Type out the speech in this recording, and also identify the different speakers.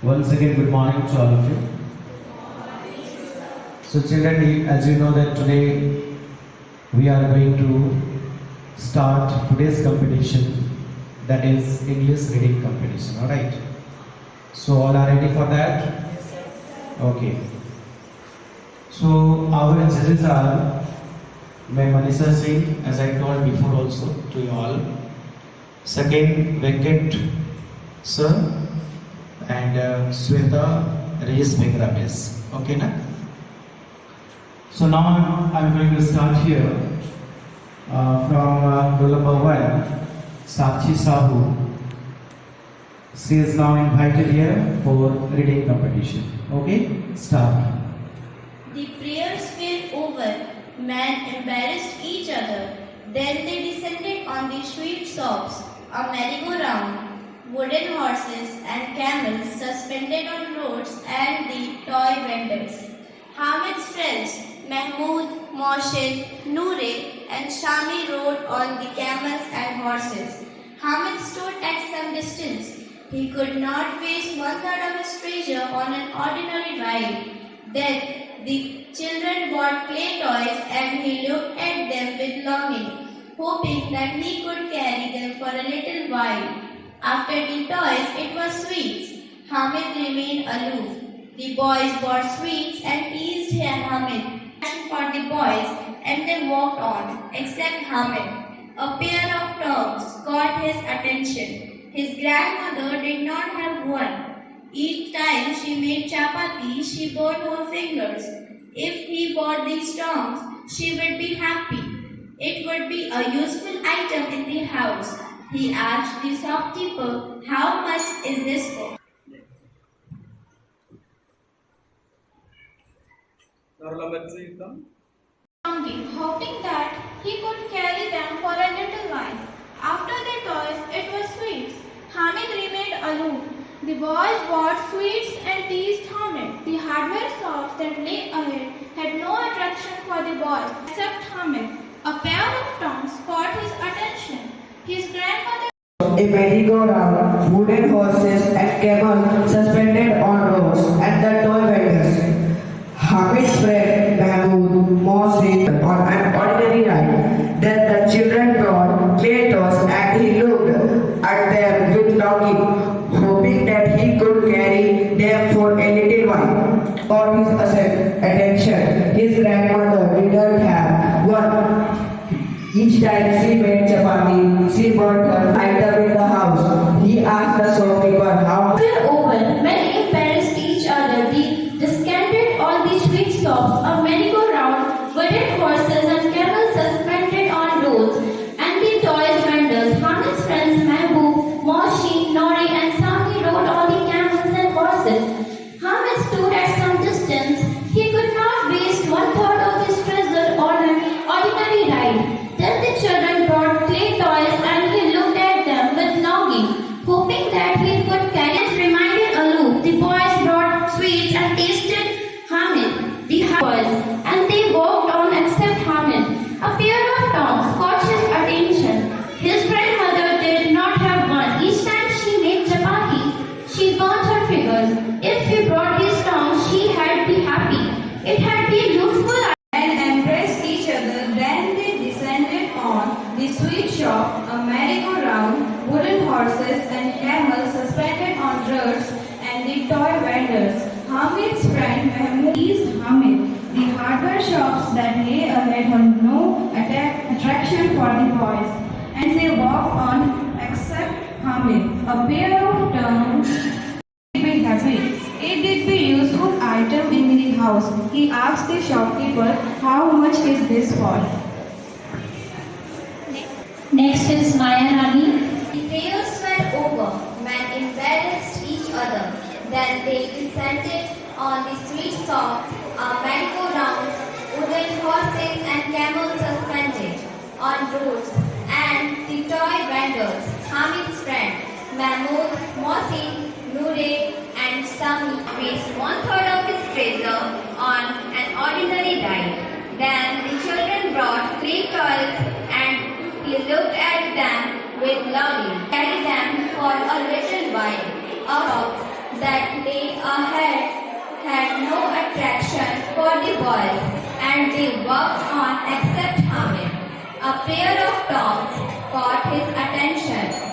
Speaker 1: Once again, good morning to all of you. So, children, as you know that today we are going to start today's competition, that is English reading competition. All right. So, all are ready for that? Okay. So, our judges are my Manisha Singh, as I told before also to you all. Second, Venkat sir, and Sweta Reyes Bengrapes. Okay, na? So now I'm going to start here from roll number 1, Sakshi Sahu. She is now invited here for reading competition. Okay, start.
Speaker 2: The prayers were over. Men embarrassed each other. Then they descended on the sweet sops, a merry-go-round, wooden horses and camels suspended on roads, and the toy vendors. Hamid's friends, Mahmood, Mohsin, Noore and Shami rode on the camels and horses. Hamid stood at some distance. He could not waste one-third of his treasure on an ordinary ride. Then the children bought play toys and he looked at them with longing, hoping that he could carry them for a little while. After the toys, it was sweets. Hamid remained aloof. The boys bought sweets and teased Hamid for the boys, and they walked on, except Hamid. A pair of tongs caught his attention. His grandmother did not have one. Each time she made chapati, she burned her fingers. If he bought these tongs, she would be happy. It would be a useful item in the house. He asked the shopkeeper, "How much is this for?"
Speaker 3: Hoping that he could carry them for a little while. After the toys, it was sweets. Hamid remained aloof. The boys bought sweets and teased Hamid. The hardware shops that lay ahead had no attraction for the boys except Hamid. A pair of tongs caught his attention. His grandmother
Speaker 4: a merry-go-round, wooden horses and camels suspended on roads, and the toy vendors. Hamid's friend Mahmood Mohsin on an ordinary ride. Then the children brought clay toys and he looked at them with longing, hoping that he could carry them for a little while. For his attention, his grandmother didn't have one. Each time she made chapati, she brought her item in the house. He asked the shopkeeper how
Speaker 2: Were over. Men embarrassed each other. They descanted on the sweet shops, a merry-go-round, wooden horses and camels suspended on roads, and the toys vendors. Hamid's friends Mahbub, Moshi, Nori and Sami rode on the camels and horses. Hamid stood at some distance. He could not waste one-third of his treasure on an ordinary ride. Then the children brought clay toys and he looked at them with longing, hoping that he could carry it. Reminded aloof, the boys brought sweets and tasted Hamid, the boys, and they walked on except Hamid. A pair of tongs caught his attention. His grandmother did not have one. Each time she made chapati, she burnt her fingers. If he brought his tongs, she had be happy. It had been useful.
Speaker 3: and embraced each other. Then they descended on the sweet shop, a merry-go-round, wooden horses and camels suspended on roads, and the toy vendors. Hamid's friend Mahmoud teased Hamid. The hardware shops that lay ahead had no attraction for the boys, and they walked on except Hamid. A pair of tongs be happy. It did be useful item in the house. He asked the shopkeeper, "How much is this for?"
Speaker 2: Next is Maya Rani. The prayers were over. Men embarrassed each other. Then they descended on the sweet soft, a merry-go-round, wooden horses and camels suspended on roads, and the toy vendors. Hamid's friend, Mahmood, Mohsin, Noore and Sami waste one-third of his treasure on an ordinary ride. Then the children brought clay toys and he looked at them with longing, carried them for a little while. A dog that lay
Speaker 3: for the boys, and they worked on except Hamid. A pair of toms caught his attention.